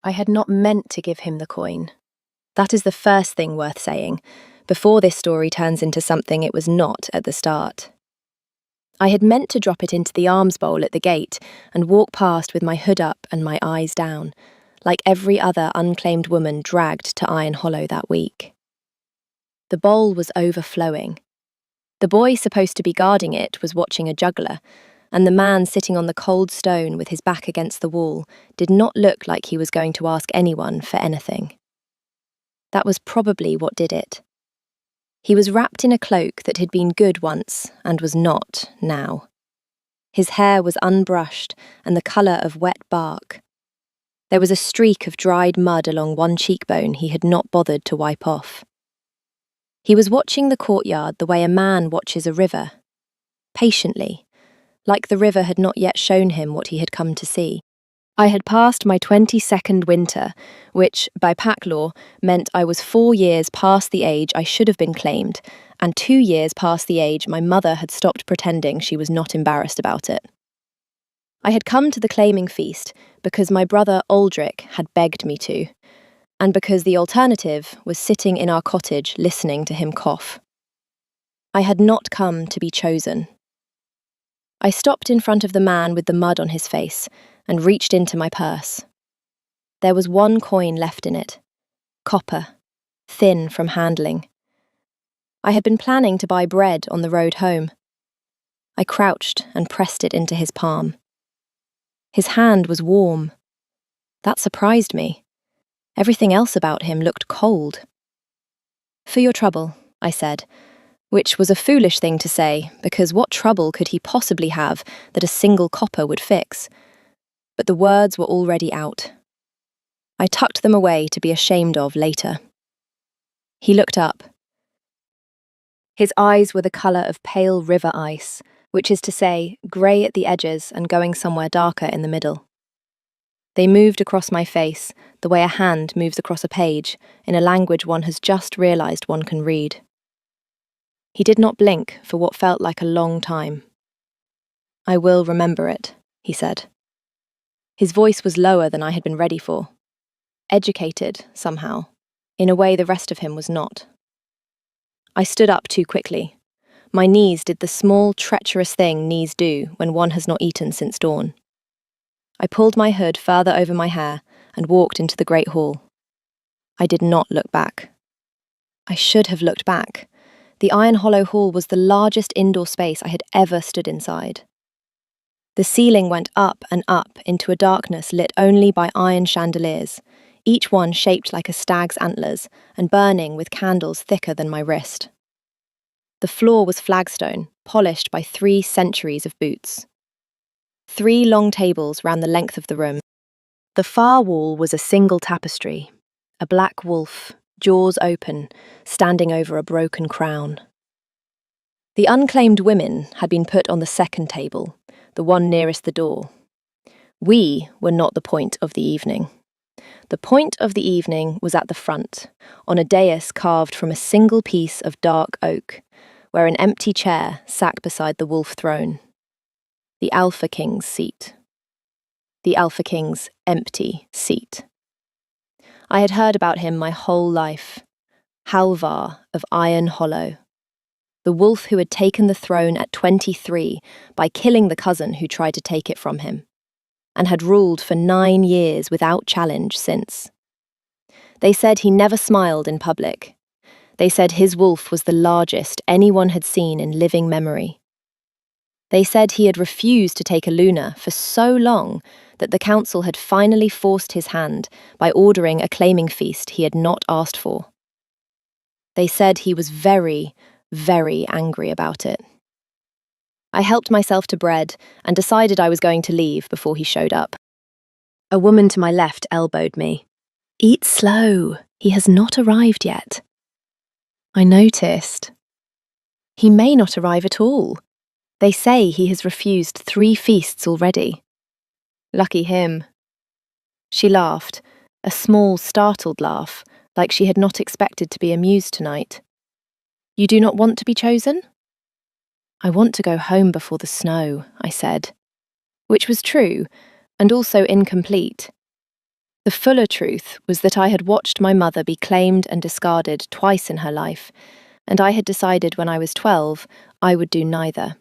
I had not meant to give him the coin. That is the first thing worth saying, before this story turns into something it was not at the start. I had meant to drop it into the alms bowl at the gate and walk past with my hood up and my eyes down, like every other unclaimed woman dragged to Iron Hollow that week. The bowl was overflowing. The boy supposed to be guarding it was watching a juggler, and the man sitting on the cold stone with his back against the wall did not look like he was going to ask anyone for anything. That was probably what did it. He was wrapped in a cloak that had been good once and was not now. His hair was unbrushed and the colour of wet bark. There was a streak of dried mud along one cheekbone he had not bothered to wipe off. He was watching the courtyard the way a man watches a river, patiently, like the river had not yet shown him what he had come to see. I had passed my 22nd winter, which, by pack law, meant I was 4 years past the age I should have been claimed, and 2 years past the age my mother had stopped pretending she was not embarrassed about it. I had come to the claiming feast because my brother Aldrich had begged me to, and because the alternative was sitting in our cottage listening to him cough. I had not come to be chosen. I stopped in front of the man with the mud on his face and reached into my purse. There was 1 coin left in it, copper, thin from handling. I had been planning to buy bread on the road home. I crouched and pressed it into his palm. His hand was warm. That surprised me. Everything else about him looked cold. "For your trouble," I said, which was a foolish thing to say, because what trouble could he possibly have that a single copper would fix? But the words were already out. I tucked them away to be ashamed of later. He looked up. His eyes were the colour of pale river ice, which is to say, grey at the edges and going somewhere darker in the middle. They moved across my face, the way a hand moves across a page, in a language one has just realised one can read. He did not blink for what felt like a long time. "I will remember it," he said. His voice was lower than I had been ready for. Educated, somehow, in a way the rest of him was not. I stood up too quickly. My knees did the small, treacherous thing knees do when one has not eaten since dawn. I pulled my hood further over my hair and walked into the great hall. I did not look back. I should have looked back. The Iron Hollow Hall was the largest indoor space I had ever stood inside. The ceiling went up and up into a darkness lit only by iron chandeliers, each one shaped like a stag's antlers and burning with candles thicker than my wrist. The floor was flagstone, polished by 3 centuries of boots. 3 long tables ran the length of the room. The far wall was a single tapestry, a black wolf, jaws open, standing over a broken crown. The unclaimed women had been put on the second table, the one nearest the door. We were not the point of the evening. The point of the evening was at the front, on a dais carved from a single piece of dark oak, where an empty chair sat beside the wolf throne. The Alpha King's seat. The Alpha King's empty seat. I had heard about him my whole life. Halvar of Iron Hollow. The wolf who had taken the throne at 23 by killing the cousin who tried to take it from him, and had ruled for 9 years without challenge since. They said he never smiled in public. They said his wolf was the largest anyone had seen in living memory. They said he had refused to take a Luna for so long that the council had finally forced his hand by ordering a claiming feast he had not asked for. They said he was very, very angry about it. I helped myself to bread and decided I was going to leave before he showed up. A woman to my left elbowed me. "Eat slow, he has not arrived yet." I noticed. He may not arrive at all. They say he has refused 3 feasts already. Lucky him. She laughed, a small, startled laugh, like she had not expected to be amused tonight. "You do not want to be chosen?" "I want to go home before the snow," I said, which was true, and also incomplete. The fuller truth was that I had watched my mother be claimed and discarded twice in her life, and I had decided when I was 12 I would do neither.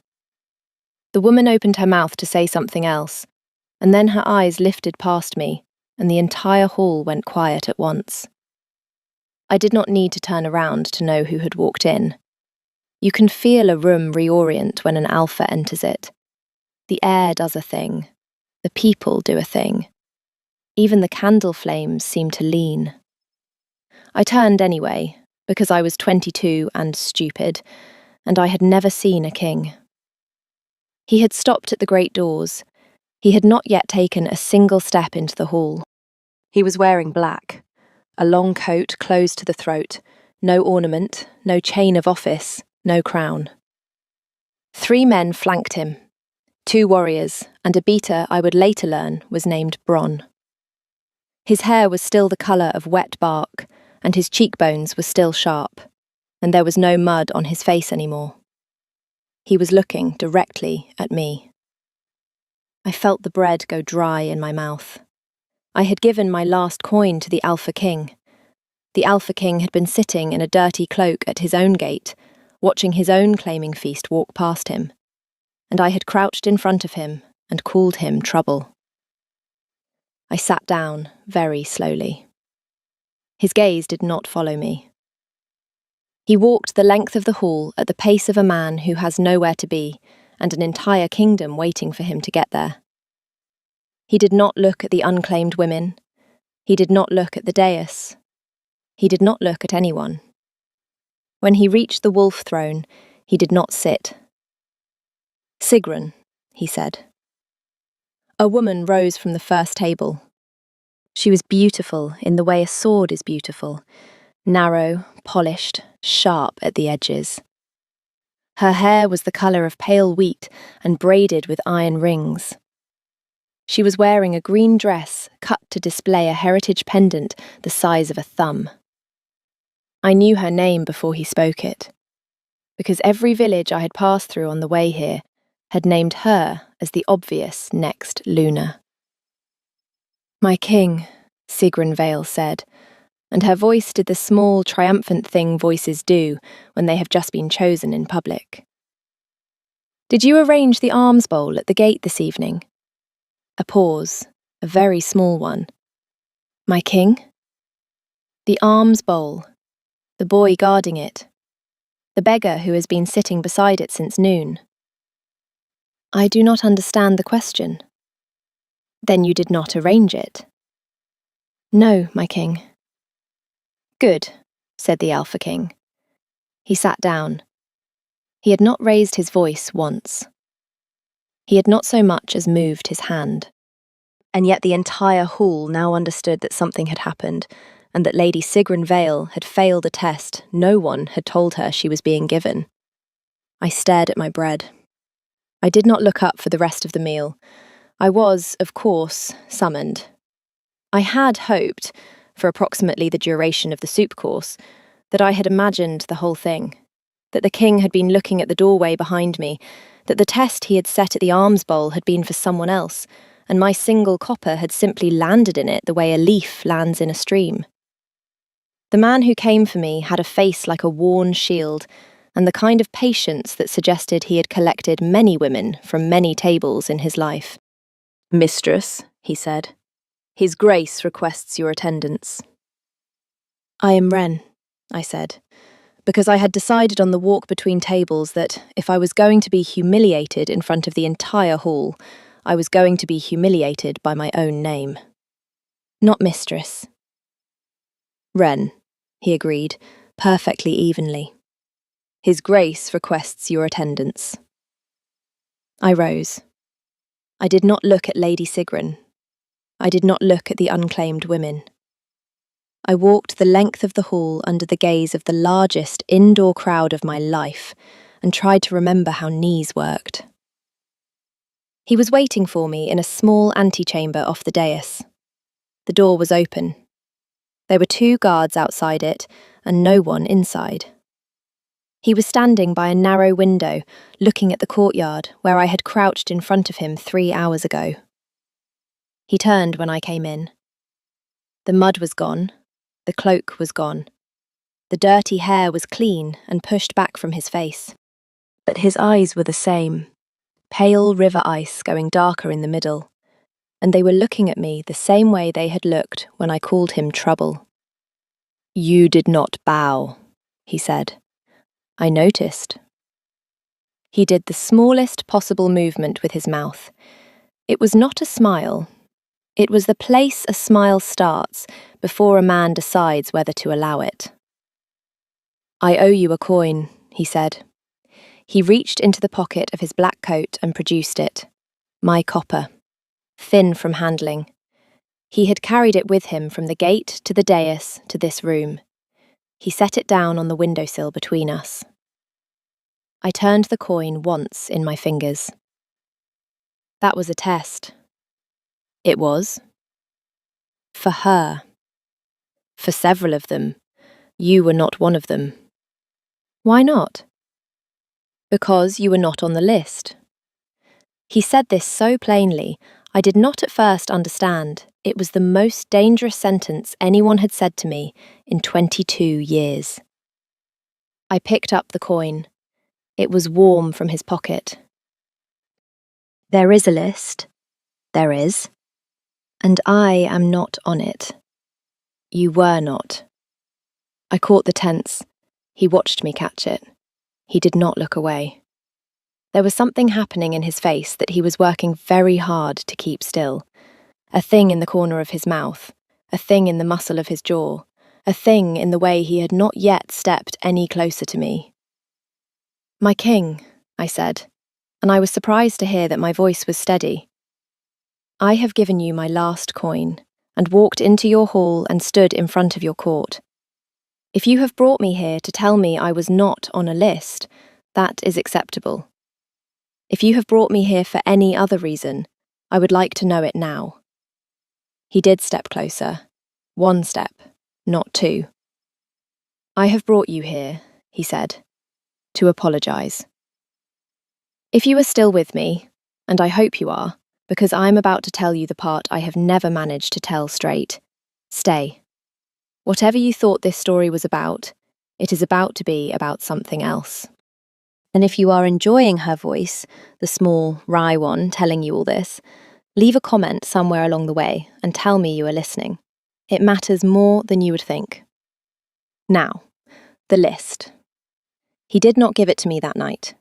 The woman opened her mouth to say something else, and then her eyes lifted past me, and the entire hall went quiet at once. I did not need to turn around to know who had walked in. You can feel a room reorient when an alpha enters it. The air does a thing. The people do a thing. Even the candle flames seem to lean. I turned anyway, because I was 22 and stupid, and I had never seen a king. He had stopped at the great doors. He had not yet taken a single step into the hall. He was wearing black, a long coat closed to the throat, no ornament, no chain of office, no crown. 3 men flanked him, 2 warriors, and a beater I would later learn was named Bronn. His hair was still the colour of wet bark, and his cheekbones were still sharp, and there was no mud on his face anymore. He was looking directly at me. I felt the bread go dry in my mouth. I had given my last coin to the Alpha King. The Alpha King had been sitting in a dirty cloak at his own gate, watching his own claiming feast walk past him, and I had crouched in front of him and called him trouble. I sat down very slowly. His gaze did not follow me. He walked the length of the hall at the pace of a man who has nowhere to be and an entire kingdom waiting for him to get there. He did not look at the unclaimed women. He did not look at the dais. He did not look at anyone. When he reached the wolf throne, he did not sit. "Sigrun," he said. A woman rose from the first table. She was beautiful in the way a sword is beautiful, narrow, polished, sharp at the edges. Her hair was the colour of pale wheat and braided with iron rings. She was wearing a green dress cut to display a heritage pendant the size of a thumb. I knew her name before he spoke it, because every village I had passed through on the way here had named her as the obvious next Luna. "My king," Sigrun Vale said, and her voice did the small, triumphant thing voices do when they have just been chosen in public. "Did you arrange the alms bowl at the gate this evening?" A pause, a very small one. "My king?" "The alms bowl. The boy guarding it. The beggar who has been sitting beside it since noon." "I do not understand the question." "Then you did not arrange it?" "No, my king." "Good," said the Alpha King. He sat down. He had not raised his voice once. He had not so much as moved his hand. And yet the entire hall now understood that something had happened, and that Lady Sigrun Vale had failed a test no one had told her she was being given. I stared at my bread. I did not look up for the rest of the meal. I was, of course, summoned. I had hoped, for approximately the duration of the soup course, that I had imagined the whole thing, that the king had been looking at the doorway behind me, that the test he had set at the alms bowl had been for someone else, and my single copper had simply landed in it the way a leaf lands in a stream. The man who came for me had a face like a worn shield, and the kind of patience that suggested he had collected many women from many tables in his life. "Mistress," he said, "His Grace requests your attendance." "I am Wren," I said, because I had decided on the walk between tables that, if I was going to be humiliated in front of the entire hall, I was going to be humiliated by my own name. "Not mistress." "Wren," he agreed, perfectly evenly. "His Grace requests your attendance." I rose. I did not look at Lady Sigrun. I did not look at the unclaimed women. I walked the length of the hall under the gaze of the largest indoor crowd of my life and tried to remember how knees worked. He was waiting for me in a small antechamber off the dais. The door was open. There were 2 guards outside it and no one inside. He was standing by a narrow window, looking at the courtyard where I had crouched in front of him 3 hours ago. He turned when I came in. The mud was gone. The cloak was gone. The dirty hair was clean and pushed back from his face. But his eyes were the same, pale river ice going darker in the middle, and they were looking at me the same way they had looked when I called him trouble. "You did not bow," he said. I noticed. He did the smallest possible movement with his mouth. It was not a smile. It was the place a smile starts before a man decides whether to allow it. "I owe you a coin," he said. He reached into the pocket of his black coat and produced it. My copper. Thin from handling. He had carried it with him from the gate to the dais to this room. He set it down on the windowsill between us. I turned the coin once in my fingers. That was a test. It was. For her. For several of them. You were not one of them. Why not? Because you were not on the list. He said this so plainly, I did not at first understand. It was the most dangerous sentence anyone had said to me in 22 years. I picked up the coin. It was warm from his pocket. There is a list. There is. And I am not on it. You were not. I caught the tense. He watched me catch it. He did not look away. There was something happening in his face that he was working very hard to keep still. A thing in the corner of his mouth, a thing in the muscle of his jaw, a thing in the way he had not yet stepped any closer to me. "My king," I said, and I was surprised to hear that my voice was steady. "I have given you my last coin, and walked into your hall and stood in front of your court. If you have brought me here to tell me I was not on a list, that is acceptable. If you have brought me here for any other reason, I would like to know it now." He did step closer. 1 step, not 2. "I have brought you here," he said, "to apologise. If you are still with me, and I hope you are, because I am about to tell you the part I have never managed to tell straight, stay. Whatever you thought this story was about, it is about to be about something else. And if you are enjoying her voice, the small, wry one telling you all this, leave a comment somewhere along the way and tell me you are listening. It matters more than you would think. Now, the list. He did not give it to me that night.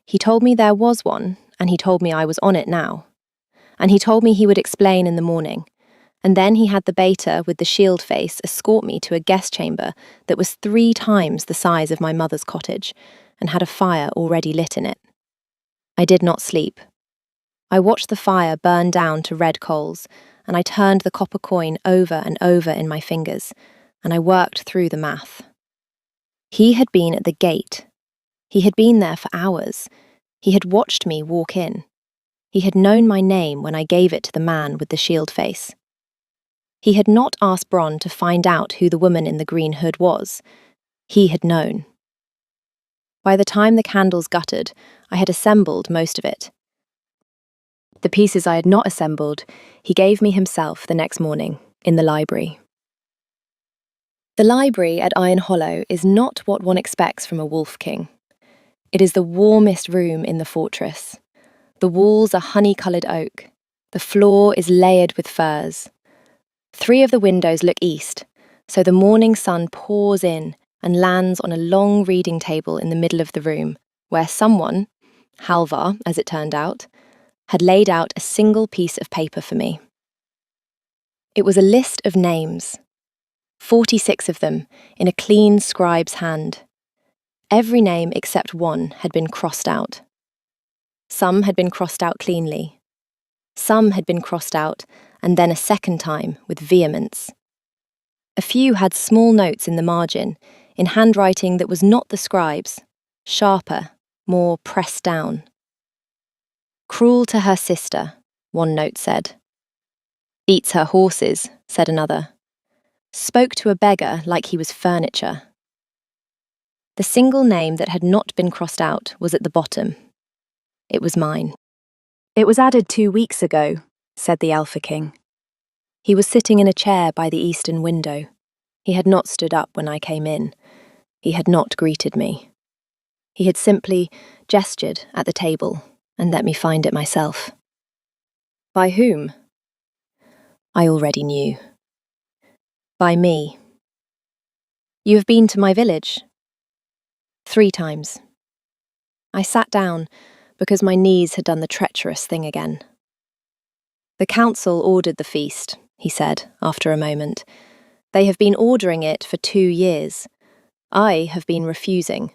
He told me there was one, and he told me I was on it now. And he told me he would explain in the morning. And then he had the beta with the shield face escort me to a guest chamber that was 3 times the size of my mother's cottage and had a fire already lit in it. I did not sleep. I watched the fire burn down to red coals, and I turned the copper coin over and over in my fingers, and I worked through the math. He had been at the gate. He had been there for hours. He had watched me walk in. He had known my name when I gave it to the man with the shield face. He had not asked Bronn to find out who the woman in the green hood was. He had known. By the time the candles guttered, I had assembled most of it. The pieces I had not assembled, he gave me himself the next morning, in the library. The library at Iron Hollow is not what one expects from a Wolf King. It is the warmest room in the fortress. The walls are honey-coloured oak. The floor is layered with furs. 3 of the windows look east, so the morning sun pours in and lands on a long reading table in the middle of the room, where someone, Halvar as it turned out, had laid out a single piece of paper for me. It was a list of names, 46 of them, in a clean scribe's hand. Every name except one had been crossed out. Some had been crossed out cleanly. Some had been crossed out, and then a second time with vehemence. A few had small notes in the margin, in handwriting that was not the scribe's, sharper, more pressed down. "Cruel to her sister," one note said. "Eats her horses," said another. "Spoke to a beggar like he was furniture." The single name that had not been crossed out was at the bottom. It was mine. "It was added 2 weeks ago," said the Alpha King. He was sitting in a chair by the eastern window. He had not stood up when I came in. He had not greeted me. He had simply gestured at the table and let me find it myself. By whom? I already knew. By me. You have been to my village? 3 times. I sat down because my knees had done the treacherous thing again. The council ordered the feast, he said after a moment. They have been ordering it for 2 years. I have been refusing.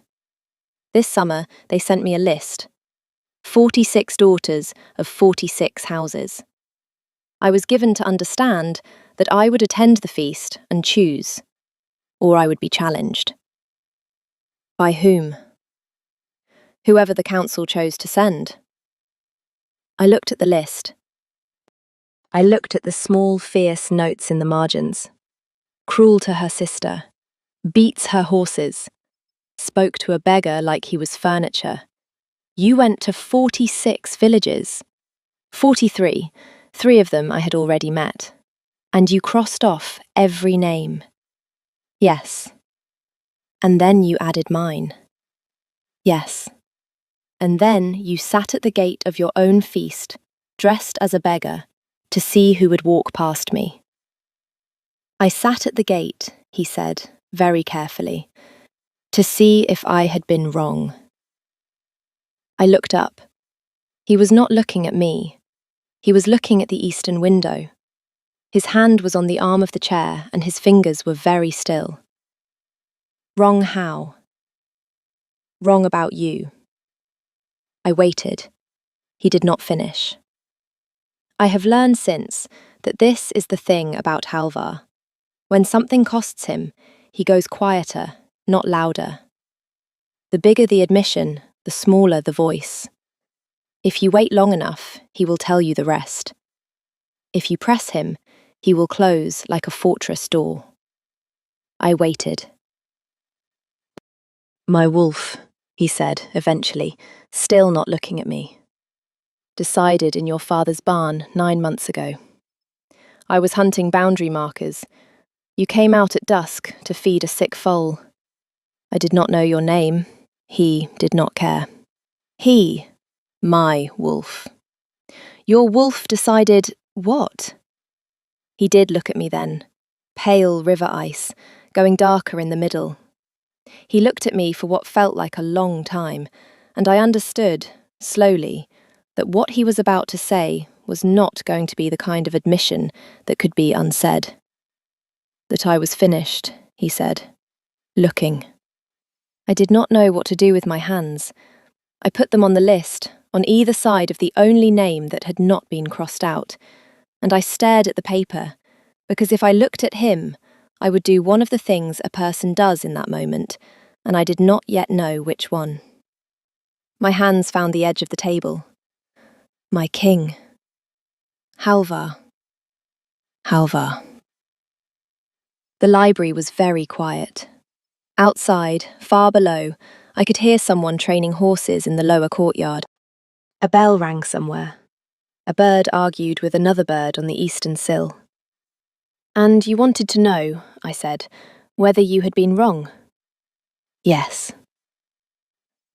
This summer they sent me a list. 46 daughters of 46 houses. I was given to understand that I would attend the feast and choose, or I would be challenged. By whom? Whoever the council chose to send. I looked at the list. I looked at the small, fierce notes in the margins. Cruel to her sister, beats her horses, spoke to a beggar like he was furniture. You went to 46 villages. 43, 3 of them I had already met. And you crossed off every name. Yes. And then you added mine. Yes. And then you sat at the gate of your own feast, dressed as a beggar, to see who would walk past me. I sat at the gate, he said, very carefully, to see if I had been wrong. I looked up. He was not looking at me. He was looking at the eastern window. His hand was on the arm of the chair and his fingers were very still. Wrong how? Wrong about you. I waited. He did not finish. I have learned since that this is the thing about Halvar. When something costs him, he goes quieter, not louder. The bigger the admission, the smaller the voice. If you wait long enough, he will tell you the rest. If you press him, he will close like a fortress door. I waited. My wolf, he said eventually, still not looking at me. Decided in your father's barn 9 months ago. I was hunting boundary markers. You came out at dusk to feed a sick foal. I did not know your name. He did not care. He, my wolf. Your wolf decided what? He did look at me then, pale river ice, going darker in the middle. He looked at me for what felt like a long time, and I understood, slowly, that what he was about to say was not going to be the kind of admission that could be unsaid. That I was finished, he said, looking. I did not know what to do with my hands. I put them on the list, on either side of the only name that had not been crossed out, and I stared at the paper, because if I looked at him, I would do one of the things a person does in that moment, and I did not yet know which one. My hands found the edge of the table. My king. Halvar. Halvar. The library was very quiet. Outside, far below, I could hear someone training horses in the lower courtyard. A bell rang somewhere. A bird argued with another bird on the eastern sill. And you wanted to know, I said, whether you had been wrong. Yes.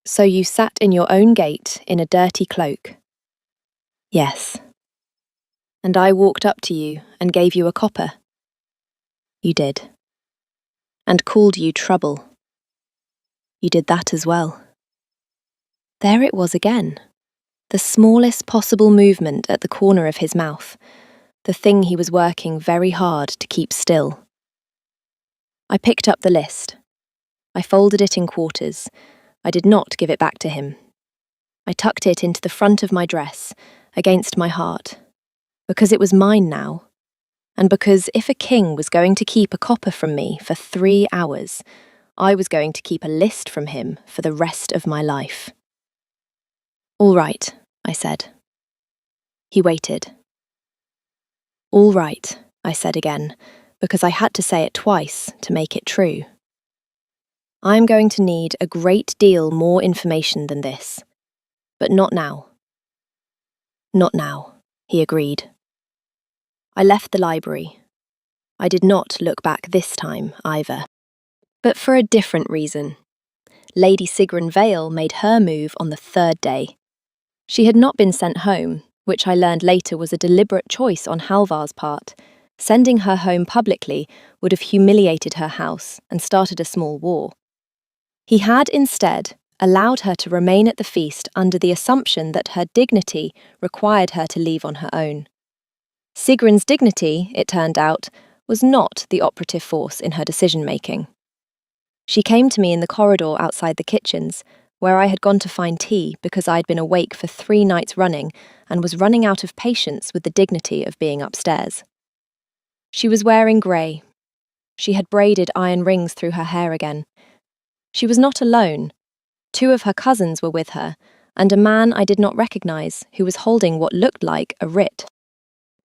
So you sat in your own gate in a dirty cloak. Yes. And I walked up to you and gave you a copper. You did. And called you trouble. You did that as well. There it was again. The smallest possible movement at the corner of his mouth. The thing he was working very hard to keep still. I picked up the list. I folded it in quarters. I did not give it back to him. I tucked it into the front of my dress, against my heart, because it was mine now, and because if a king was going to keep a copper from me for 3 hours, I was going to keep a list from him for the rest of my life. All right, I said. He waited. All right, I said again, because I had to say it twice to make it true. I'm going to need a great deal more information than this, but not now. Not now, he agreed. I left the library. I did not look back this time either. But for a different reason. Lady Sigrun Vale made her move on the third day. She had not been sent home, which I learned later was a deliberate choice on Halvar's part. Sending her home publicly would have humiliated her house and started a small war. He had instead allowed her to remain at the feast under the assumption that her dignity required her to leave on her own. Sigrun's dignity, it turned out, was not the operative force in her decision-making. She came to me in the corridor outside the kitchens, where I had gone to find tea because I'd been awake for 3 nights running and was running out of patience with the dignity of being upstairs. She was wearing grey. She had braided iron rings through her hair again. She was not alone. 2 of her cousins were with her, and a man I did not recognise who was holding what looked like a writ.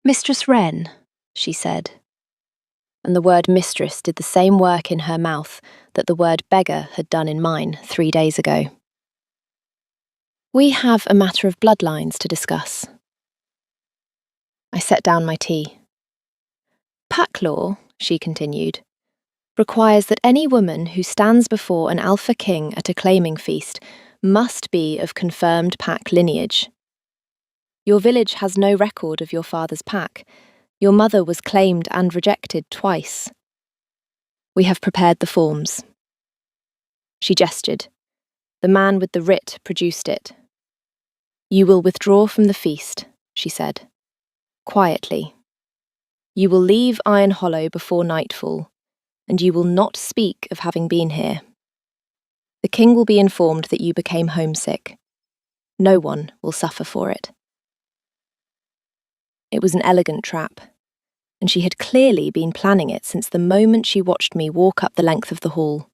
"Mistress Wren," she said. And the word mistress did the same work in her mouth that the word beggar had done in mine 3 days ago. "We have a matter of bloodlines to discuss." I set down my tea. "Pack law," she continued, "requires that any woman who stands before an Alpha King at a claiming feast must be of confirmed pack lineage. Your village has no record of your father's pack. Your mother was claimed and rejected twice. We have prepared the forms." She gestured. The man with the writ produced it. "You will withdraw from the feast," she said. "Quietly. You will leave Iron Hollow before nightfall, and you will not speak of having been here. The king will be informed that you became homesick. No one will suffer for it." It was an elegant trap, and she had clearly been planning it since the moment she watched me walk up the length of the hall.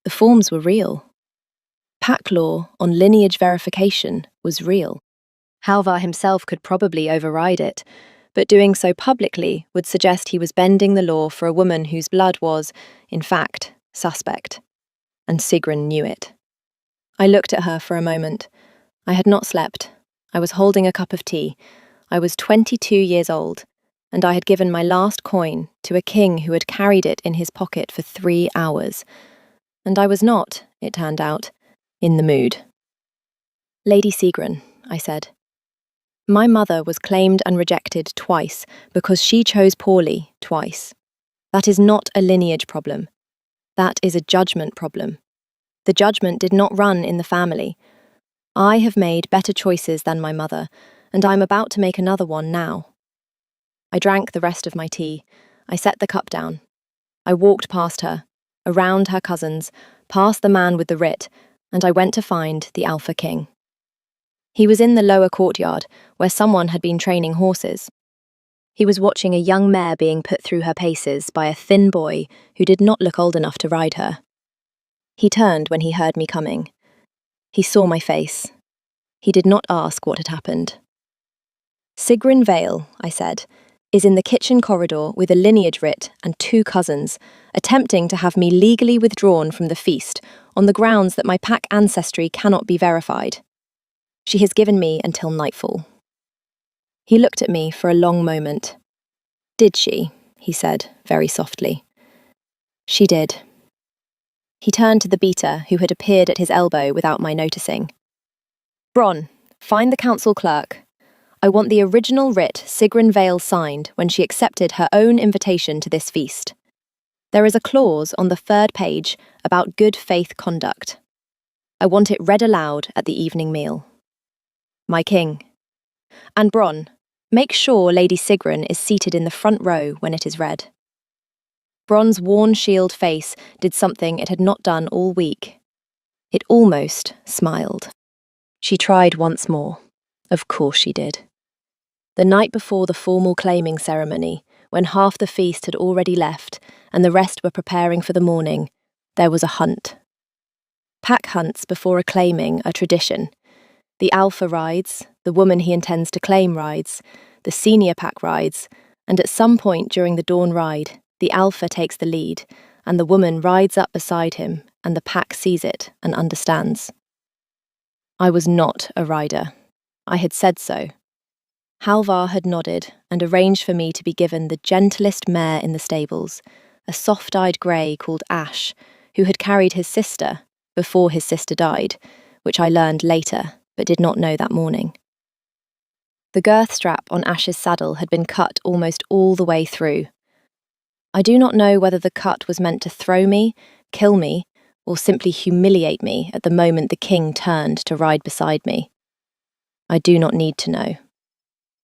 The forms were real. Pack law on lineage verification was real. Halvar himself could probably override it, but doing so publicly would suggest he was bending the law for a woman whose blood was, in fact, suspect. And Sigrun knew it. I looked at her for a moment. I had not slept. I was holding a cup of tea. I was 22 years old, and I had given my last coin to a king who had carried it in his pocket for 3 hours. And I was not, it turned out, in the mood. "Lady Sigrun," I said. "My mother was claimed and rejected twice because she chose poorly twice. That is not a lineage problem. That is a judgment problem. The judgment did not run in the family. I have made better choices than my mother, and I'm about to make another one now." I drank the rest of my tea. I set the cup down. I walked past her, around her cousins, past the man with the writ, and I went to find the Alpha King. He was in the lower courtyard, where someone had been training horses. He was watching a young mare being put through her paces by a thin boy who did not look old enough to ride her. He turned when he heard me coming. He saw my face. He did not ask what had happened. "Sigrun Vale," I said, "is in the kitchen corridor with a lineage writ and 2 cousins, attempting to have me legally withdrawn from the feast on the grounds that my pack ancestry cannot be verified. She has given me until nightfall." He looked at me for a long moment. "Did she?" he said, very softly. "She did." He turned to the beater, who had appeared at his elbow without my noticing. "Bronn, find the council clerk. I want the original writ Sigrun Vale signed when she accepted her own invitation to this feast. There is a clause on the 3rd page about good faith conduct. I want it read aloud at the evening meal. My king. And Bronn, make sure Lady Sigrun is seated in the front row when it is read." Bronn's worn shield face did something it had not done all week. It almost smiled. She tried once more. Of course she did. The night before the formal claiming ceremony, when half the feast had already left and the rest were preparing for the morning, there was a hunt. Pack hunts before a claiming are tradition. The Alpha rides, the woman he intends to claim rides, the senior pack rides, and at some point during the dawn ride, the Alpha takes the lead, and the woman rides up beside him, and the pack sees it and understands. I was not a rider. I had said so. Halvar had nodded and arranged for me to be given the gentlest mare in the stables, a soft-eyed grey called Ash, who had carried his sister before his sister died, which I learned later, but did not know that morning. The girth strap on Ash's saddle had been cut almost all the way through. I do not know whether the cut was meant to throw me, kill me, or simply humiliate me at the moment the king turned to ride beside me. I do not need to know.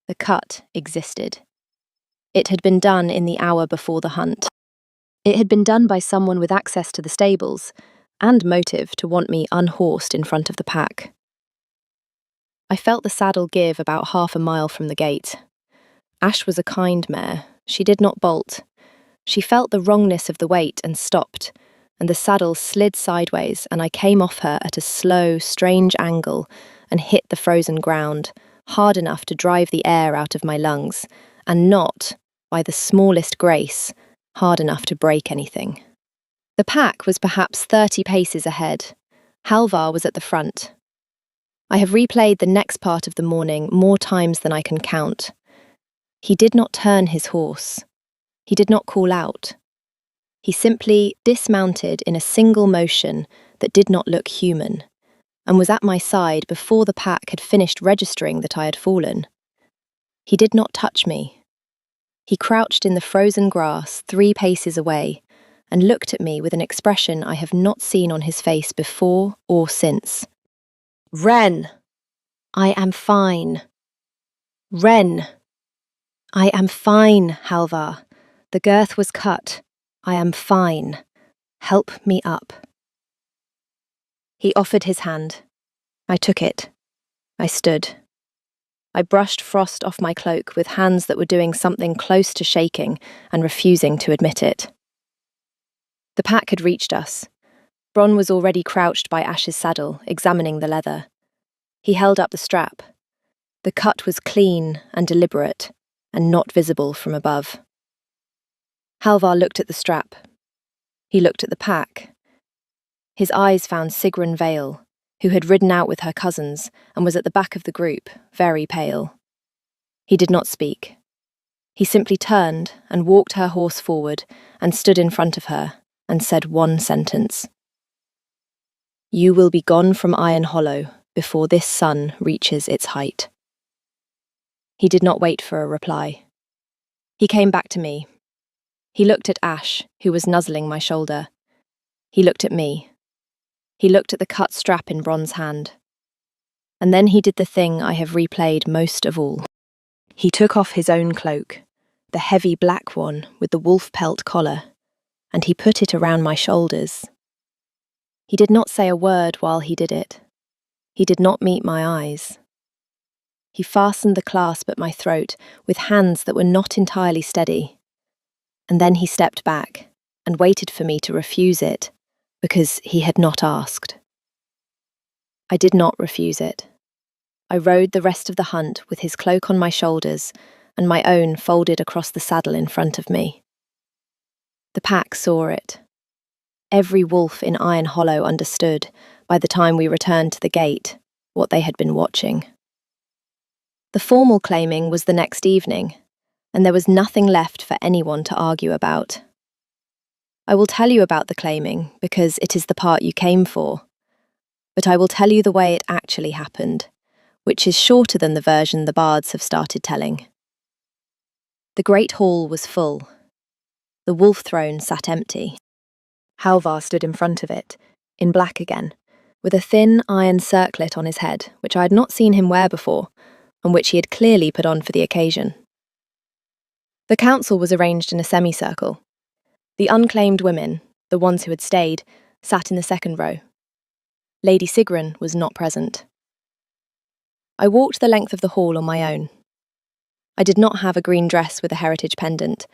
The cut existed. It had been done in the hour before the hunt. It had been done by someone with access to the stables and motive to want me unhorsed in front of the pack. I felt the saddle give about half a mile from the gate. Ash was a kind mare. She did not bolt. She felt the wrongness of the weight and stopped, and the saddle slid sideways, and I came off her at a slow, strange angle and hit the frozen ground, hard enough to drive the air out of my lungs, and not, by the smallest grace, hard enough to break anything. The pack was perhaps 30 paces ahead. Halvar was at the front. I have replayed the next part of the morning more times than I can count. He did not turn his horse. He did not call out. He simply dismounted in a single motion that did not look human, and was at my side before the pack had finished registering that I had fallen. He did not touch me. He crouched in the frozen grass 3 paces away and looked at me with an expression I have not seen on his face before or since. Ren! I am fine. Ren! I am fine, Halvar. The girth was cut. I am fine. Help me up. He offered his hand. I took it. I stood. I brushed frost off my cloak with hands that were doing something close to shaking and refusing to admit it. The pack had reached us. Bronn was already crouched by Ash's saddle, examining the leather. He held up the strap. The cut was clean and deliberate, and not visible from above. Halvar looked at the strap. He looked at the pack. His eyes found Sigrun Vale, who had ridden out with her cousins and was at the back of the group, very pale. He did not speak. He simply turned and walked her horse forward and stood in front of her and said one sentence. You will be gone from Iron Hollow before this sun reaches its height. He did not wait for a reply. He came back to me. He looked at Ash, who was nuzzling my shoulder. He looked at me. He looked at the cut strap in Bronn's hand. And then he did the thing I have replayed most of all. He took off his own cloak, the heavy black one with the wolf pelt collar, and he put it around my shoulders. He did not say a word while he did it. He did not meet my eyes. He fastened the clasp at my throat with hands that were not entirely steady. And then he stepped back and waited for me to refuse it, because he had not asked. I did not refuse it. I rode the rest of the hunt with his cloak on my shoulders and my own folded across the saddle in front of me. The pack saw it. Every wolf in Iron Hollow understood, by the time we returned to the gate, what they had been watching. The formal claiming was the next evening, and there was nothing left for anyone to argue about. I will tell you about the claiming because it is the part you came for, but I will tell you the way it actually happened, which is shorter than the version the bards have started telling. The great hall was full. The wolf throne sat empty. Halvar stood in front of it, in black again, with a thin iron circlet on his head, which I had not seen him wear before, and which he had clearly put on for the occasion. The council was arranged in a semicircle. The unclaimed women, the ones who had stayed, sat in the second row. Lady Sigrun was not present. I walked the length of the hall on my own. I did not have a green dress with a heritage pendant.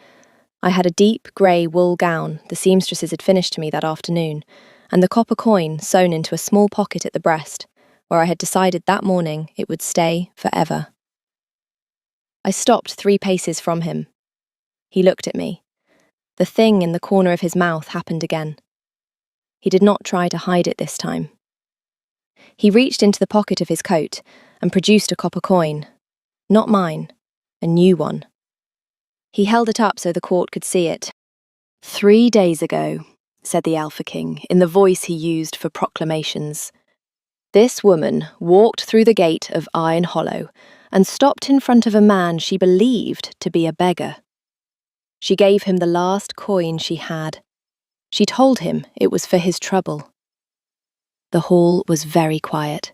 I had a deep grey wool gown the seamstresses had finished to me that afternoon, and the copper coin sewn into a small pocket at the breast, where I had decided that morning it would stay forever. I stopped 3 paces from him. He looked at me. The thing in the corner of his mouth happened again. He did not try to hide it this time. He reached into the pocket of his coat and produced a copper coin. Not mine, a new one. He held it up so the court could see it. 3 days ago, said the Alpha King in the voice he used for proclamations, this woman walked through the gate of Iron Hollow and stopped in front of a man she believed to be a beggar. She gave him the last coin she had. She told him it was for his trouble. The hall was very quiet.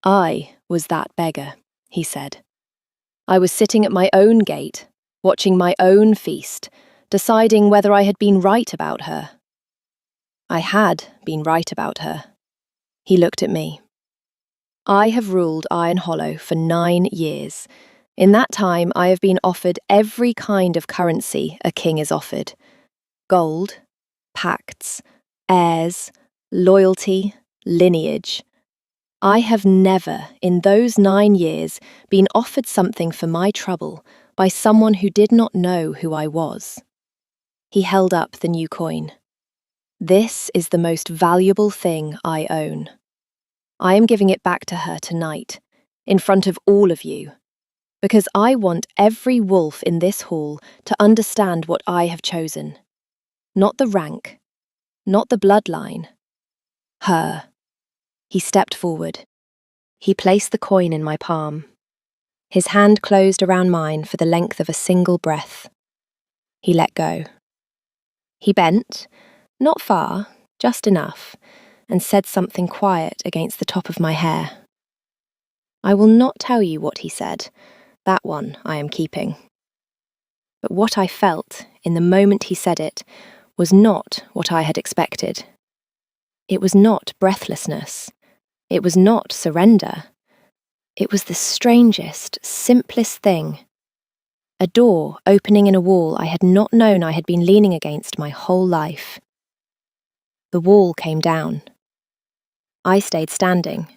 I was that beggar, he said. I was sitting at my own gate, watching my own feast, deciding whether I had been right about her. I had been right about her. He looked at me. I have ruled Iron Hollow for 9 years. In that time, I have been offered every kind of currency a king is offered. Gold, pacts, heirs, loyalty, lineage. I have never, in those 9 years, been offered something for my trouble by someone who did not know who I was. He held up the new coin. This is the most valuable thing I own. I am giving it back to her tonight, in front of all of you, because I want every wolf in this hall to understand what I have chosen. Not the rank, not the bloodline. Her. He stepped forward. He placed the coin in my palm. His hand closed around mine for the length of a single breath. He let go. He bent, not far, just enough, and said something quiet against the top of my hair. I will not tell you what he said. That one I am keeping. But what I felt in the moment he said it was not what I had expected. It was not breathlessness. It was not surrender. It was the strangest, simplest thing. A door opening in a wall I had not known I had been leaning against my whole life. The wall came down. I stayed standing.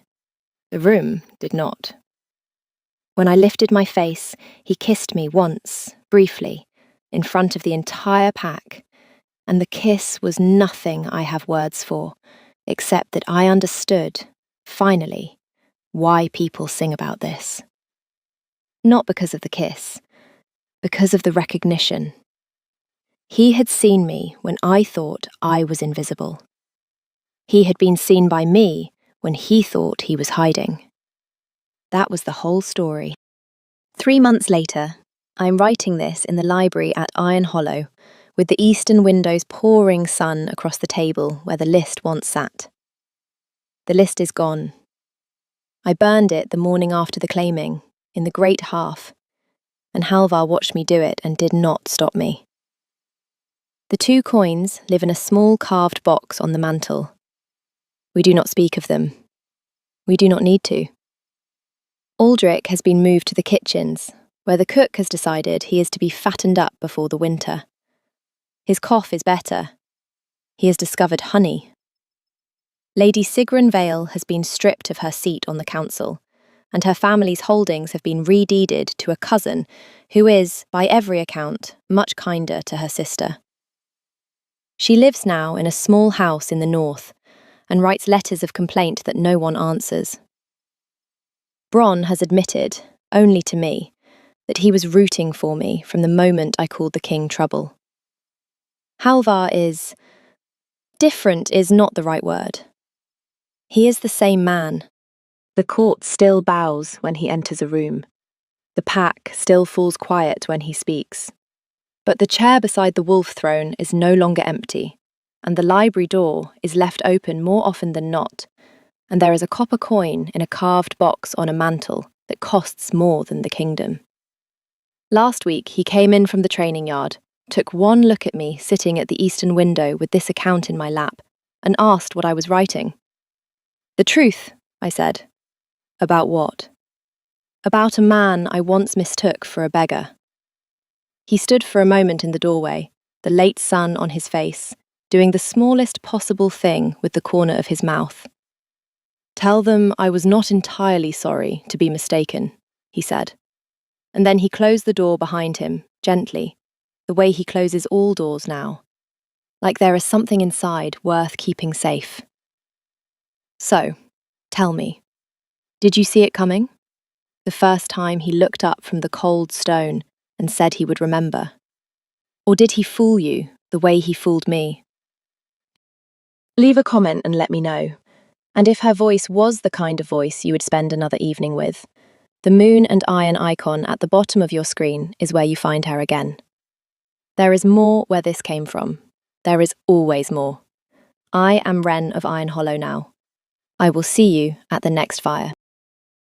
The room did not. When I lifted my face, he kissed me once, briefly, in front of the entire pack, and the kiss was nothing I have words for, except that I understood, finally, why people sing about this. Not because of the kiss, because of the recognition. He had seen me when I thought I was invisible. He had been seen by me when he thought he was hiding. That was the whole story. 3 months later, I'm writing this in the library at Iron Hollow, with the eastern window's pouring sun across the table where the list once sat. The list is gone. I burned it the morning after the claiming, in the great half, and Halvar watched me do it and did not stop me. The 2 coins live in a small carved box on the mantel. We do not speak of them. We do not need to. Aldrich has been moved to the kitchens, where the cook has decided he is to be fattened up before the winter. His cough is better. He has discovered honey. Lady Sigrun Vale has been stripped of her seat on the council, and her family's holdings have been redeeded to a cousin who is, by every account, much kinder to her sister. She lives now in a small house in the north, and writes letters of complaint that no one answers. Bronn has admitted, only to me, that he was rooting for me from the moment I called the king trouble. Halvar is... different is not the right word. He is the same man. The court still bows when he enters a room. The pack still falls quiet when he speaks. But the chair beside the wolf throne is no longer empty, and the library door is left open more often than not, and there is a copper coin in a carved box on a mantel that costs more than the kingdom. Last week he came in from the training yard, took one look at me sitting at the eastern window with this account in my lap, and asked what I was writing. The truth, I said. About what? About a man I once mistook for a beggar. He stood for a moment in the doorway, the late sun on his face, doing the smallest possible thing with the corner of his mouth. Tell them I was not entirely sorry to be mistaken, he said. And then he closed the door behind him, gently, the way he closes all doors now, like there is something inside worth keeping safe. So, tell me, did you see it coming? The first time he looked up from the cold stone and said he would remember? Or did he fool you the way he fooled me? Leave a comment and let me know. And if her voice was the kind of voice you would spend another evening with, the moon and iron icon at the bottom of your screen is where you find her again. There is more where this came from. There is always more. I am Wren of Iron Hollow now. I will see you at the next fire.